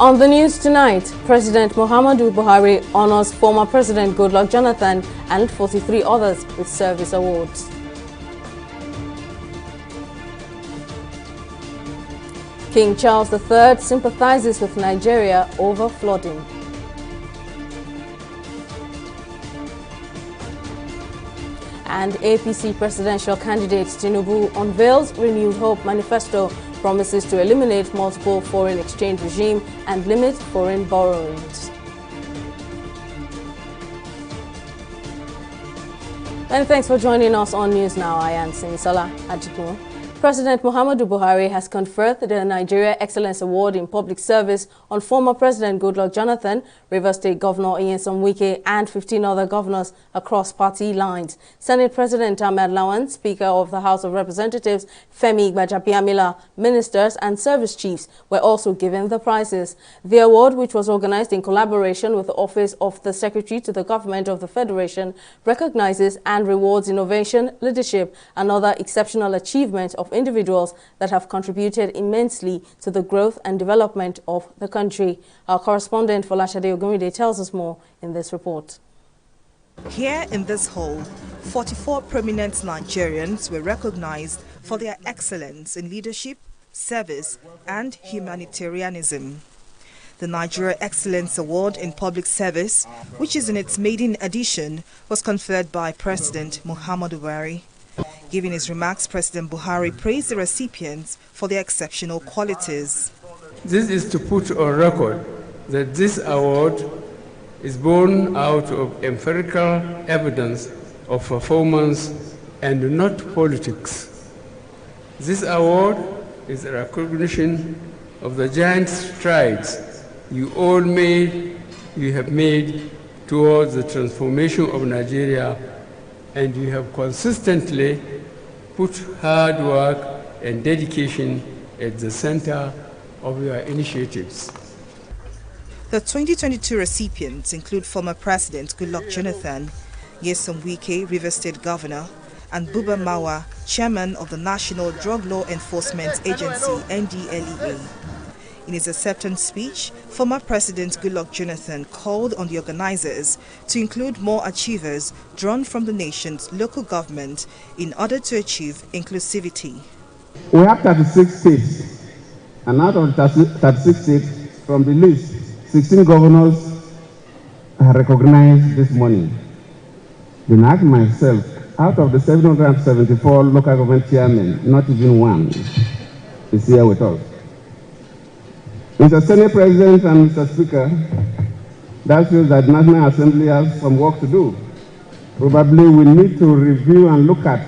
On the news tonight, President Muhammadu Buhari honors former President Goodluck Jonathan and 43 others with service awards. King Charles III sympathizes with Nigeria over flooding. And APC presidential candidate Tinubu unveils renewed hope manifesto, promises to eliminate multiple foreign exchange regime and limit foreign borrowings. Many thanks for joining us on News Now. I am Simisola Ajikun. President Muhammadu Buhari has conferred the Nigeria Excellence Award in Public Service on former President Goodluck Jonathan, Rivers State Governor Nyesom Wike, and 15 other governors across party lines. Senate President Ahmed Lawan, Speaker of the House of Representatives Femi Gbajabiamila, ministers and service chiefs were also given the prizes. The award, which was organized in collaboration with the Office of the Secretary to the Government of the Federation, recognizes and rewards innovation, leadership, and other exceptional achievements of individuals that have contributed immensely to the growth and development of the country. Our correspondent Folashade Ogumide tells us more in this report. Here in this hall, 44 prominent Nigerians were recognized for their excellence in leadership, service, and humanitarianism. The Nigeria Excellence Award in Public Service, which is in its maiden edition, was conferred by President Muhammadu Buhari. Giving his remarks, President Buhari praised the recipients for their exceptional qualities. This is to put on record that this award is born out of empirical evidence of performance and not politics. This award is a recognition of the giant strides you have made towards the transformation of Nigeria, and you have consistently put hard work and dedication at the center of your initiatives. The 2022 recipients include former President Goodluck Jonathan, Nyesom Wike, Rivers State Governor, and Buba Mawa, Chairman of the National Drug Law Enforcement Agency, NDLEA. In his acceptance speech, former President Goodluck Jonathan called on the organizers to include more achievers drawn from the nation's local government in order to achieve inclusivity. We have 36 states, and out of 36 states, from the list, 16 governors are recognized this morning. Then I ask myself, out of the 774 local government chairmen, not even one is here with us. Mr. Senate President and Mr. Speaker, that shows that the National Assembly has some work to do. Probably we need to review and look at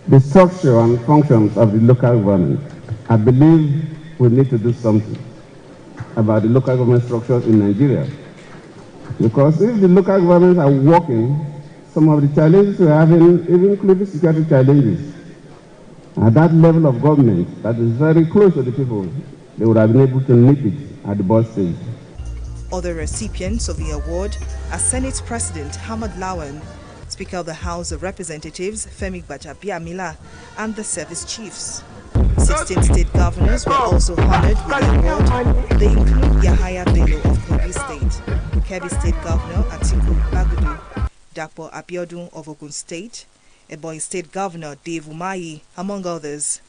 the structure and functions of the local government. I believe we need to do something about the local government structures in Nigeria. Because if the local governments are working, some of the challenges we're having, even including security challenges, at that level of government that is very close to the people, they would have been able to nip it at the board stage. Other recipients of the award are Senate President Ahmed Lawan, Speaker of the House of Representatives Femi Gbajabiamila, and the service chiefs. 16 state governors were also honored with the award. They include Yahaya Bello of Kogi State, Kebbi State Governor Atiku Bagudu, Dapo Abiodun of Ogun State, Ebonyi State Governor Dave Umahi, among others.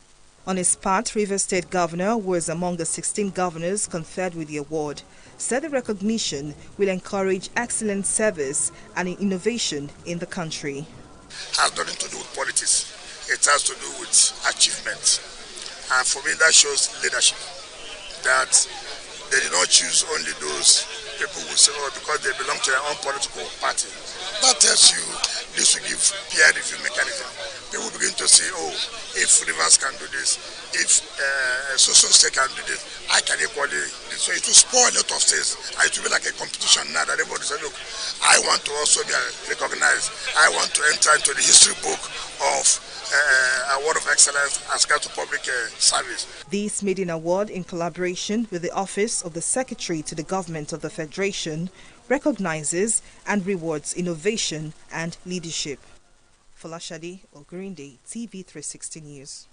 On his part, Rivers State Governor, who was among the 16 governors conferred with the award, said the recognition will encourage excellent service and innovation in the country. It has nothing to do with politics. It has to do with achievement. And for me, that shows leadership. That they did not choose only those people who say, oh, because they belong to their own political party. That tells you this will give peer review mechanism. People begin to say, oh, if Rivers can do this, if social state can do this, I can equally do this. So it will spoil a lot of states. And it will be like a competition now that everybody says, look, I want to also be recognized. I want to enter into the history book of Award of Excellence as regards to public service. This maiden award, in collaboration with the Office of the Secretary to the Government of the Federation, recognizes and rewards innovation and leadership. Folashade Ogumide, TV360 News.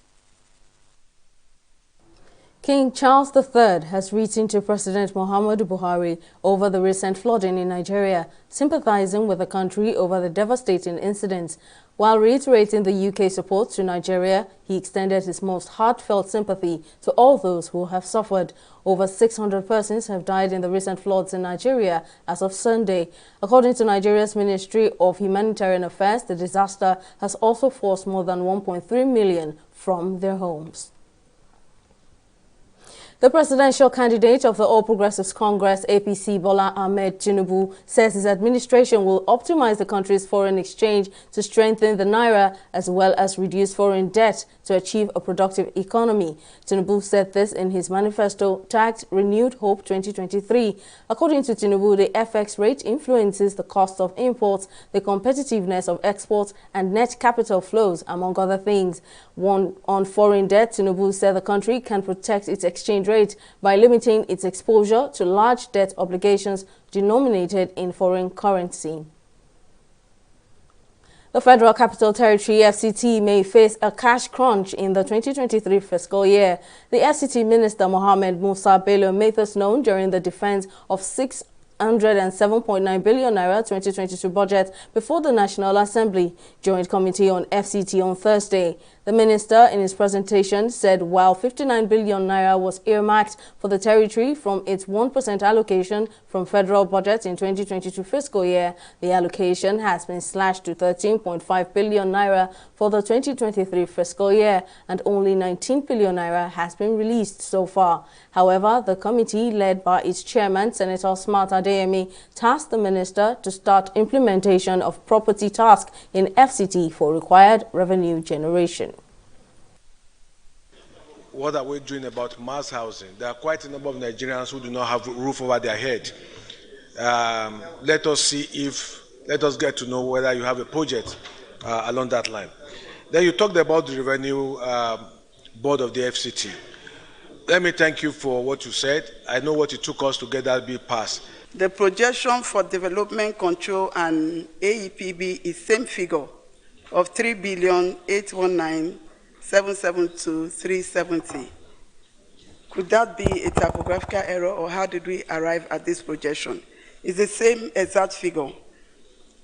King Charles III has written to President Muhammadu Buhari over the recent flooding in Nigeria, sympathizing with the country over the devastating incidents. While reiterating the UK support to Nigeria, he extended his most heartfelt sympathy to all those who have suffered. Over 600 persons have died in the recent floods in Nigeria as of Sunday. According to Nigeria's Ministry of Humanitarian Affairs, the disaster has also forced more than 1.3 million from their homes. The presidential candidate of the All Progressives Congress, APC, Bola Ahmed Tinubu, says his administration will optimize the country's foreign exchange to strengthen the naira as well as reduce foreign debt to achieve a productive economy. Tinubu said this in his manifesto tagged Renewed Hope 2023. According to Tinubu, the FX rate influences the cost of imports, the competitiveness of exports, and net capital flows, among other things. On foreign debt, Tinubu said the country can protect its exchange rate by limiting its exposure to large debt obligations denominated in foreign currency. The Federal Capital Territory, FCT, may face a cash crunch in the 2023 fiscal year. The FCT Minister Mohammed Musa Bello made this known during the defense of 607.9 billion naira 2022 budget before the National Assembly Joint Committee on FCT on Thursday. The minister, in his presentation, said while 59 billion naira was earmarked for the territory from its 1% allocation from federal budget in 2022 fiscal year, the allocation has been slashed to 13.5 billion naira for the 2023 fiscal year, and only 19 billion naira has been released so far. However, the committee, led by its chairman, Senator Smart Adeyemi, tasked the minister to start implementation of property task in FCT for required revenue generation. What are we doing about mass housing? There are quite a number of Nigerians who do not have a roof over their head. Let us get to know whether you have a project along that line. Then you talked about the revenue board of the FCT. Let me thank you for what you said. I know what it took us to get that bill passed. The projection for development control and AEPB is same figure of 3,819,772,370. Could that be a typographical error, or how did we arrive at this projection? It's the same exact figure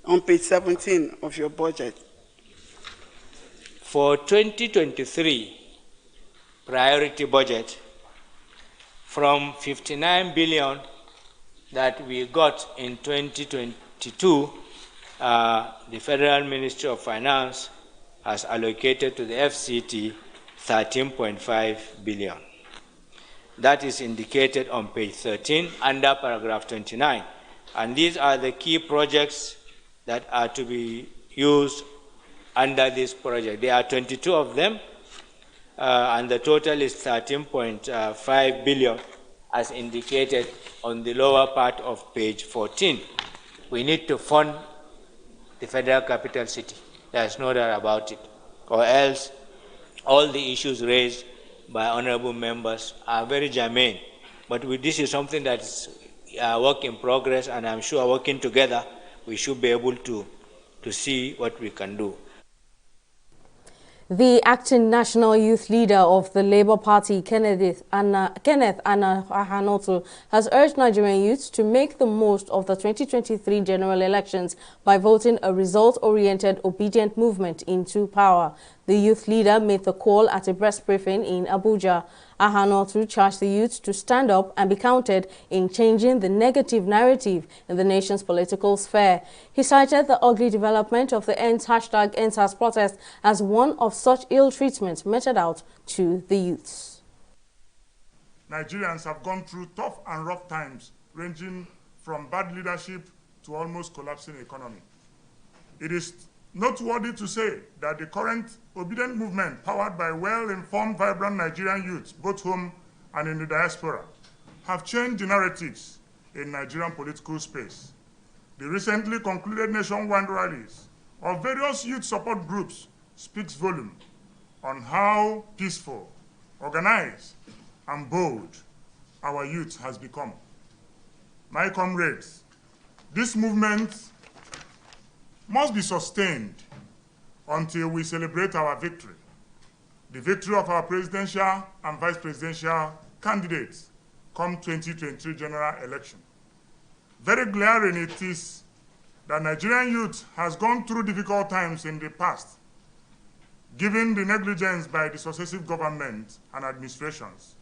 on page 17 of your budget. For 2023 priority budget, from 59 billion that we got in 2022, the Federal Ministry of Finance has allocated to the FCT 13.5 billion. That is indicated on page 13 under paragraph 29. And these are the key projects that are to be used under this project. There are 22 of them, and the total is 13.5 billion as indicated on the lower part of page 14. We need to fund the Federal Capital City. There's no doubt about it. Or else all the issues raised by honorable members are very germane. But this is something that is a work in progress, and I'm sure working together we should be able to see what we can do. The acting national youth leader of the Labour Party, Kenneth Ahanotu, has urged Nigerian youths to make the most of the 2023 general elections by voting a result-oriented, obedient movement into power. The youth leader made the call at a press briefing in Abuja. Ahanotu charged the youth to stand up and be counted in changing the negative narrative in the nation's political sphere. He cited the ugly development of the #EndSARS protest as one of such ill treatment meted out to the youths. Nigerians have gone through tough and rough times, ranging from bad leadership to almost collapsing economy. It is noteworthy to say that the current obedient movement, powered by well-informed, vibrant Nigerian youths, both home and in the diaspora, have changed the narratives in Nigerian political space. The recently concluded nationwide rallies of various youth support groups speaks volume on how peaceful, organized, and bold our youth has become. My comrades, this movement must be sustained until we celebrate our victory, the victory of our presidential and vice presidential candidates come 2023 general election. Very glaring it is that Nigerian youth has gone through difficult times in the past, given the negligence by the successive governments and administrations.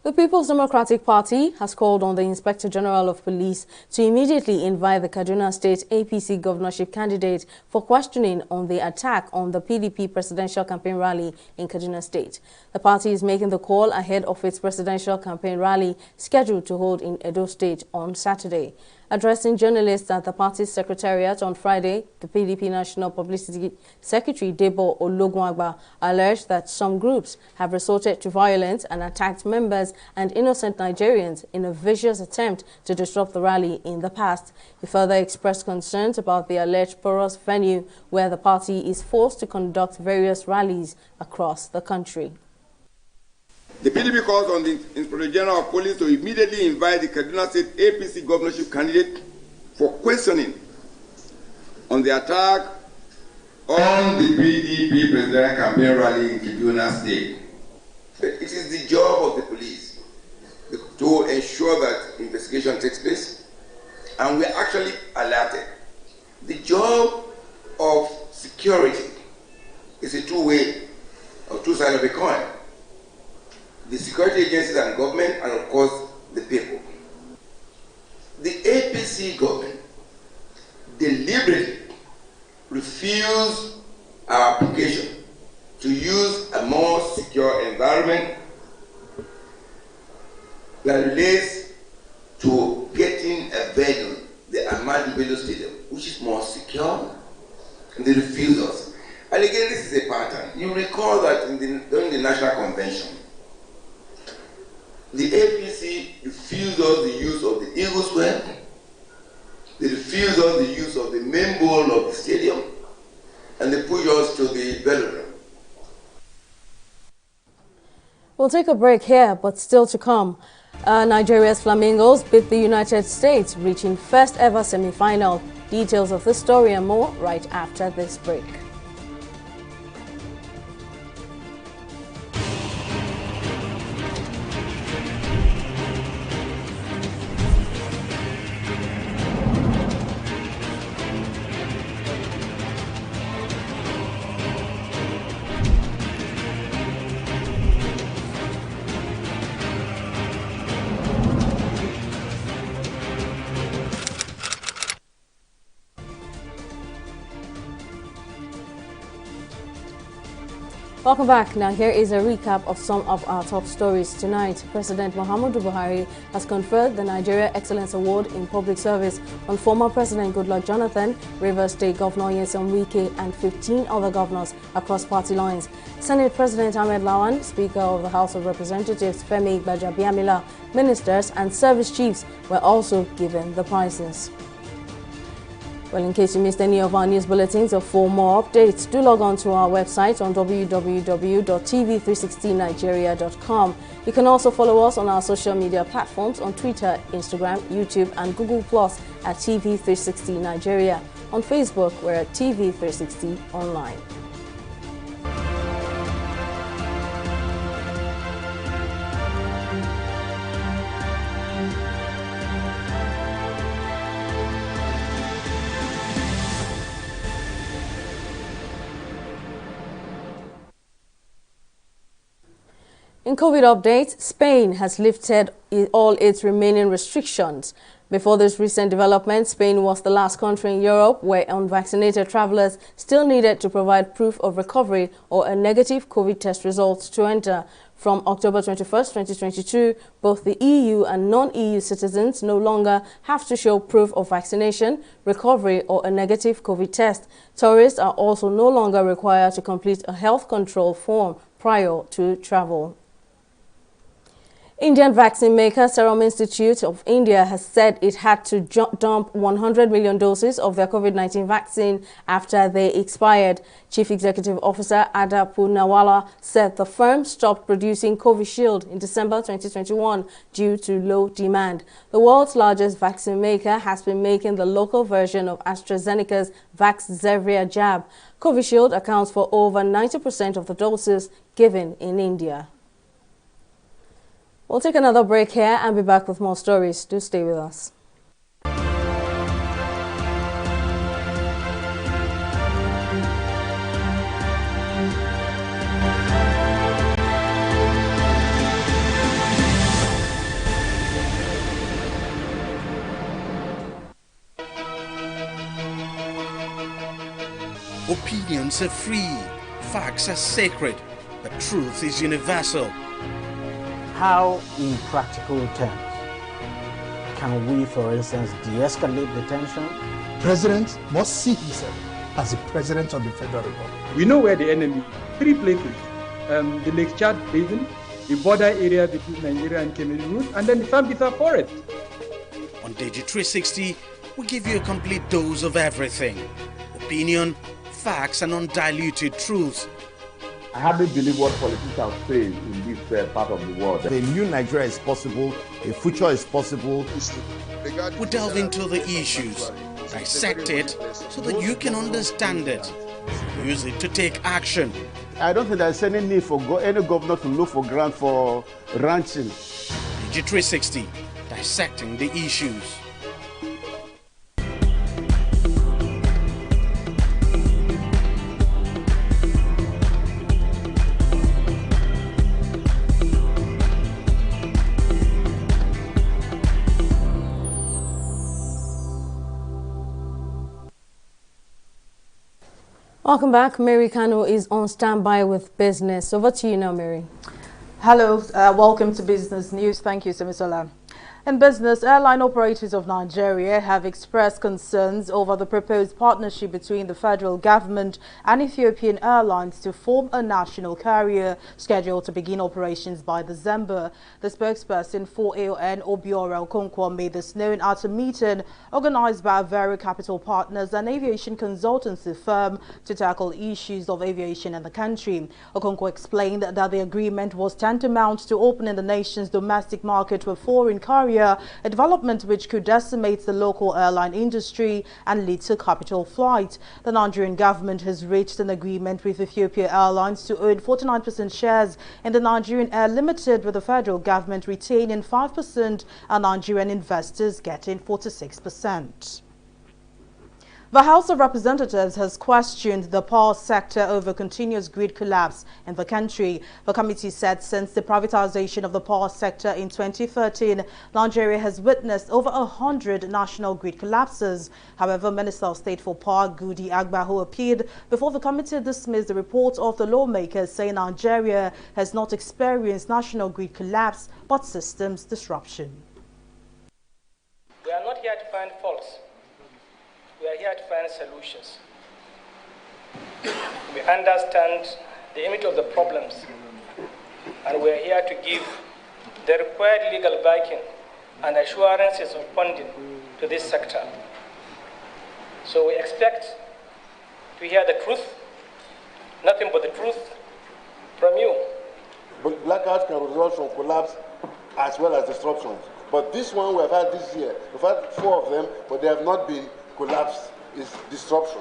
The People's Democratic Party has called on the Inspector General of Police to immediately invite the Kaduna State APC governorship candidate for questioning on the attack on the PDP presidential campaign rally in Kaduna State. The party is making the call ahead of its presidential campaign rally scheduled to hold in Edo State on Saturday. Addressing journalists at the party's secretariat on Friday, the PDP National Publicity Secretary Debo Ologunagba alleged that some groups have resorted to violence and attacked members and innocent Nigerians in a vicious attempt to disrupt the rally in the past. He further expressed concerns about the alleged porous venue where the party is forced to conduct various rallies across the country. The PDP calls on the Inspector General of Police to immediately invite the Kaduna State APC governorship candidate for questioning on the attack on the PDP presidential campaign rally in Kaduna State. It is the job of the police to ensure that investigation takes place, and we are actually alerted. The job of security is a two-way or two sides of a coin. The security agencies and government, and of course, the people. The APC government deliberately refused our application to use a more secure environment that relates to getting a venue, the Ahmadu Bello Stadium, which is more secure, and they refused us. And again, this is a pattern. You recall that during the National Convention, the APC refused us the use of the Eagle Square. They refused us the use of the main bowl of the stadium, and they pushed us to the velodrome. We'll take a break here, but still to come. Nigeria's Flamingos beat the United States, reaching first ever semi-final. Details of this story and more right after this break. Welcome back. Now here is a recap of some of our top stories tonight. President Muhammadu Buhari has conferred the Nigeria Excellence Award in Public Service on former President Goodluck Jonathan, Rivers State Governor Nyesom Wike, and 15 other governors across party lines. Senate President Ahmed Lawan, Speaker of the House of Representatives Femi Gbajabiamila, ministers and service chiefs were also given the prizes. Well, in case you missed any of our news bulletins or for more updates, do log on to our website on www.tv360nigeria.com. You can also follow us on our social media platforms on Twitter, Instagram, YouTube, and Google Plus at TV360 Nigeria. On Facebook, we're at TV360 Online. In COVID updates, Spain has lifted all its remaining restrictions. Before this recent development, Spain was the last country in Europe where unvaccinated travelers still needed to provide proof of recovery or a negative COVID test result to enter. From October 21st, 2022, both the EU and non-EU citizens no longer have to show proof of vaccination, recovery, or a negative COVID test. Tourists are also no longer required to complete a health control form prior to travel. Indian vaccine maker Serum Institute of India has said it had to dump 100 million doses of their COVID-19 vaccine after they expired. Chief Executive Officer Ada Poonawalla said the firm stopped producing Covishield in December 2021 due to low demand. The world's largest vaccine maker has been making the local version of AstraZeneca's Vaxzevria jab. Covishield accounts for over 90% of the doses given in India. We'll take another break here and be back with more stories. Do stay with us. Opinions are free, facts are sacred, but truth is universal. How, in practical terms, can we, for instance, de-escalate the tension? President must see himself as the President of the Federal Republic. We know where the enemy is. 3 places. The Lake Chad Basin, the border area between Nigeria and Cameroon, and then the Sambisa Forest. On TV360, we give you a complete dose of everything. Opinion, facts, and undiluted truth. I hardly believe what politicians say in this part of the world. A new Nigeria is possible, a future is possible. We delve into the issues, dissect it so that you can understand it. Use it to take action. I don't think there's any need for any governor to look for grant for ranching. TV360, dissecting the issues. Welcome back. Mary Kano is on standby with business. Over to you now, Mary. Hello, welcome to Business News. Thank you, Semisola. In business, airline operators of Nigeria have expressed concerns over the proposed partnership between the federal government and Ethiopian Airlines to form a national carrier scheduled to begin operations by December. The spokesperson for AON, Obiora Okonkwo, made this known at a meeting organized by Very Capital Partners, an aviation consultancy firm, to tackle issues of aviation in the country. Okonkwo explained that the agreement was tantamount to opening the nation's domestic market to a foreign carrier, a development which could decimate the local airline industry and lead to capital flight. The Nigerian government has reached an agreement with Ethiopia Airlines to own 49% shares in the Nigerian Air Limited, with the federal government retaining 5% and Nigerian investors getting 46%. The House of Representatives has questioned the power sector over continuous grid collapse in the country. The committee said since the privatization of the power sector in 2013, Nigeria has witnessed over 100 national grid collapses. However, Minister of State for Power Gudi Agbaho appeared before the committee dismissed the report of the lawmakers, saying Nigeria has not experienced national grid collapse but systems disruption. We are not here to find faults. We are here to find solutions. We understand the image of the problems, and we are here to give the required legal backing and assurances of funding to this sector. So we expect to hear the truth, nothing but the truth from you. But blackouts can result from collapse as well as disruptions. But this one we have had this year, we've had 4 of them, but they have not been collapse, is disruption.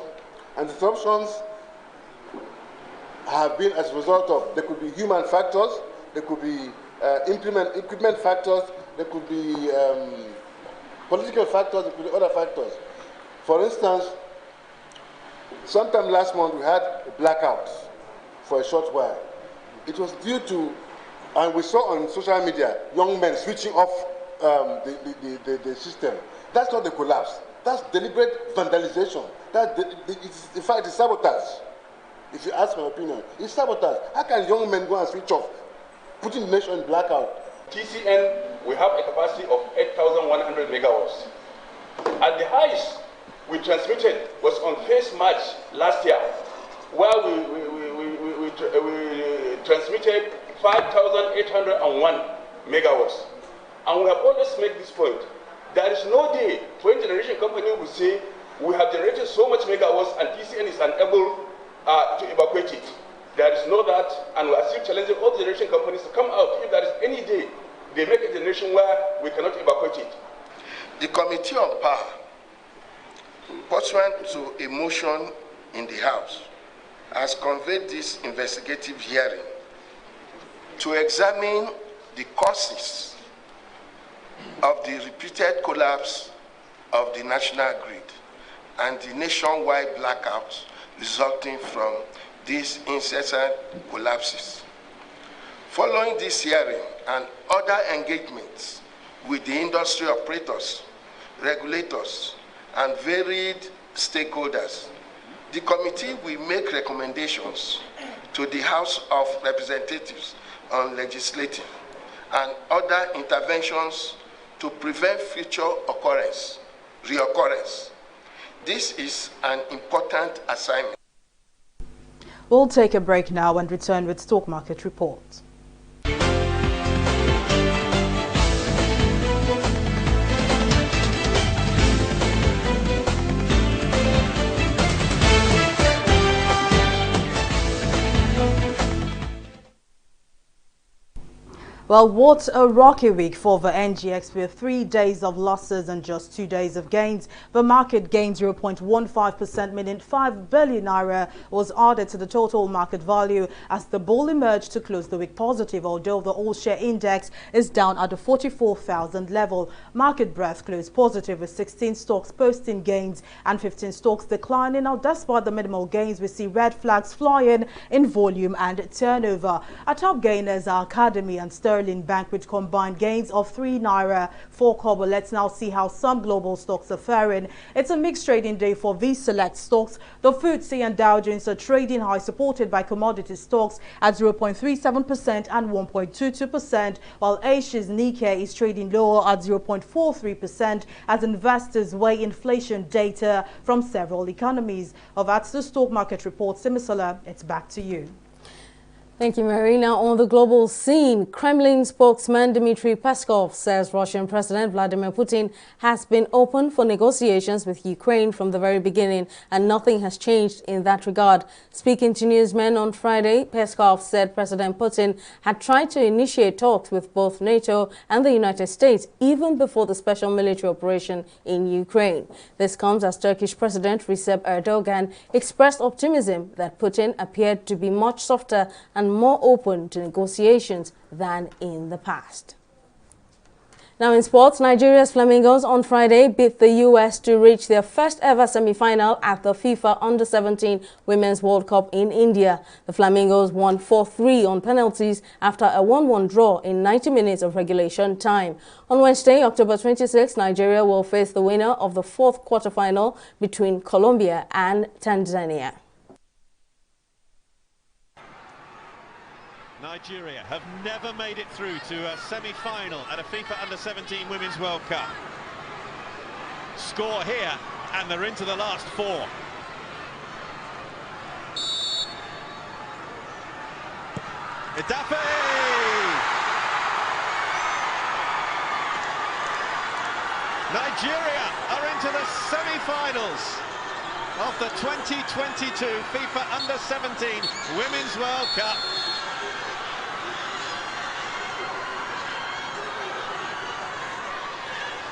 And disruptions have been as a result of, there could be human factors, there could be equipment factors, there could be political factors, there could be other factors. For instance, sometime last month we had a blackout for a short while. It was due to, and we saw on social media, young men switching off the system. That's not the collapse. That's deliberate vandalization. In fact, it's sabotage. If you ask my opinion, it's sabotage. How can young men go and switch off, putting the nation in blackout? TCN, we have a capacity of 8,100 megawatts. At the highest we transmitted was on 1st March last year, where we transmitted 5,801 megawatts. And we have always made this point. There is no day when generation company will say we have generated so much megawatts and TCN is unable to evacuate it. There is no that, and we are still challenging all the generation companies to come out. If there is any day they make a generation where we cannot evacuate it. The Committee on Power, pursuant to a motion in the House, has convened this investigative hearing to examine the causes of the repeated collapse of the national grid and the nationwide blackouts resulting from these incessant collapses. Following this hearing and other engagements with the industry operators, regulators, and varied stakeholders, the committee will make recommendations to the House of Representatives on legislative and other interventions to prevent future reoccurrence. This is an important assignment. We'll take a break now and return with stock market reports. Well, what a rocky week for the NGX with 3 days of losses and just 2 days of gains. The market gained 0.15%, meaning 5 billion naira was added to the total market value as the bull emerged to close the week positive, although the all-share index is down at the 44,000 level. Market breadth closed positive with 16 stocks posting gains and 15 stocks declining. Now, despite the minimal gains, we see red flags flying in volume and turnover. Our top gainers are Academy and Sterling Bank, with combined gains of 3 naira 4 kobo. Let's now see how some global stocks are faring. It's a mixed trading day for these select stocks. The FTSE and Dow Jones are trading high, supported by commodity stocks at 0.37% and 1.22%, while Asia's Nikkei is trading lower at 0.43% as investors weigh inflation data from several economies. That's the stock market report. Simisola, it's back to you. Thank you, Mary. Now, on the global scene, Kremlin spokesman Dmitry Peskov says Russian President Vladimir Putin has been open for negotiations with Ukraine from the very beginning, and nothing has changed in that regard. Speaking to newsmen on Friday, Peskov said President Putin had tried to initiate talks with both NATO and the United States even before the special military operation in Ukraine. This comes as Turkish President Recep Erdogan expressed optimism that Putin appeared to be much softer and more open to negotiations than in the past. Now in sports, Nigeria's Flamingos on Friday beat the U.S. to reach their first ever semi-final at the FIFA Under-17 Women's World Cup in India. The Flamingos won 4-3 on penalties after a 1-1 draw in 90 minutes of regulation time. On Wednesday, October 26, Nigeria will face the winner of the fourth quarterfinal between Colombia and Tanzania. Nigeria have never made it through to a semi-final at a FIFA Under-17 Women's World Cup. Score here, and they're into the last four. Idafe! Nigeria are into the semi-finals of the 2022 FIFA Under-17 Women's World Cup.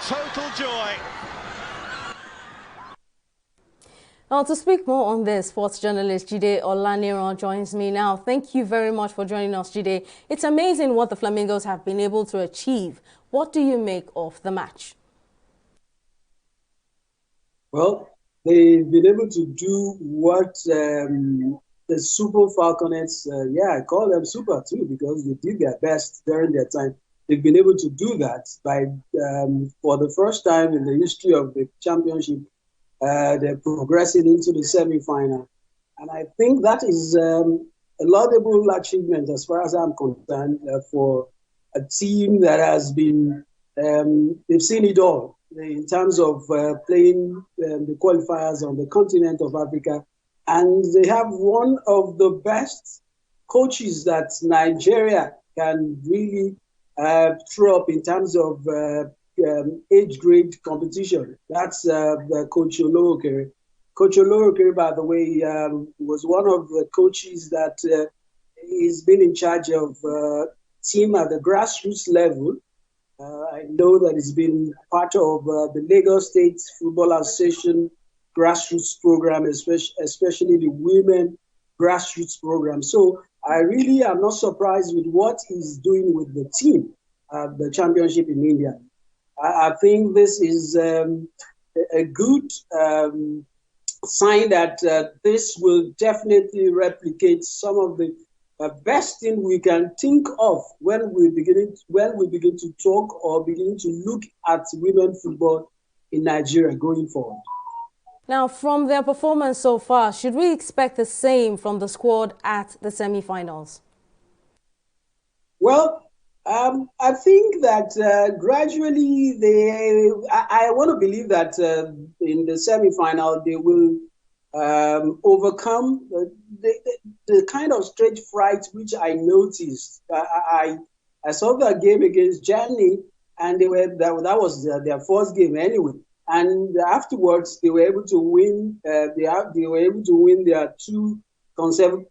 Total joy. Now, to speak more on this, sports journalist Jide Olaniran joins me now. Thank you very much for joining us, Jide. It's amazing what the Flamingos have been able to achieve. What do you make of the match? Well, they've been able to do what the Super Falconets, I call them Super too, because they did their best during their time. They've been able to do that by, for the first time in the history of the championship, they're progressing into the semi-final. And I think that is a laudable achievement as far as I'm concerned for a team that has been, they've seen it all in terms of playing the qualifiers on the continent of Africa. And they have one of the best coaches that Nigeria can really throw up in terms of age grade competition. That's Coach Olorokere. Coach Olorokere, by the way, was one of the coaches that he's been in charge of team at the grassroots level. I know that he's been part of the Lagos State Football Association grassroots program, especially the women grassroots program. So I really am not surprised with what he's doing with the team. the championship in India. I think this is a good sign that this will definitely replicate some of the best thing we can think of when we begin to talk or begin to look at women football in Nigeria going forward. Now, from their performance so far, should we expect the same from the squad at the semi-finals? Well, I think that gradually I want to believe that in the semi-final they will overcome the kind of stage fright which I noticed. I saw the game against Germany, and that was their first game anyway. And afterwards, they were able to win. They were able to win their 2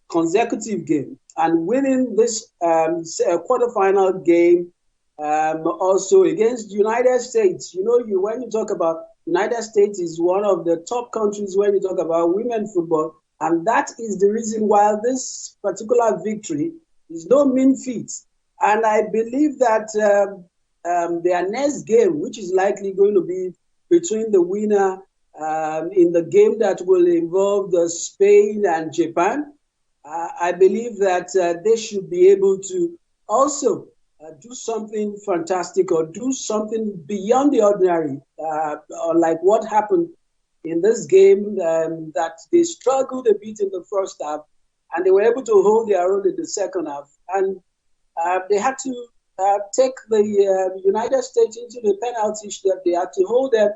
consecutive games, and winning this quarterfinal game also against United States. You know, when you talk about United States, is one of the top countries when you talk about women football, and that is the reason why this particular victory is no mean feat. And I believe that their next game, which is likely going to be between the winner in the game that will involve Spain and Japan, I believe that they should be able to also do something fantastic or do something beyond the ordinary, like what happened in this game, that they struggled a bit in the first half and they were able to hold their own in the second half. And they had to take the United States into the penalty shootout. They had to hold them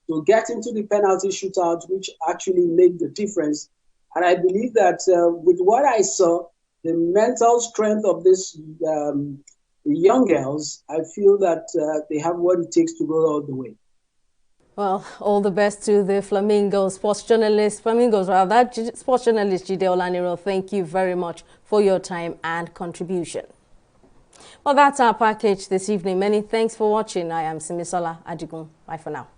to get into the penalty shootout, which actually made the difference. And I believe that with what I saw, the mental strength of these young girls, I feel that they have what it takes to go all the way. Well, all the best to the Flamingos sports journalist, sports journalist Jide Olaniro. Thank you very much for your time and contribution. Well, that's our package this evening. Many thanks for watching. I am Simisola Adigun. Bye for now.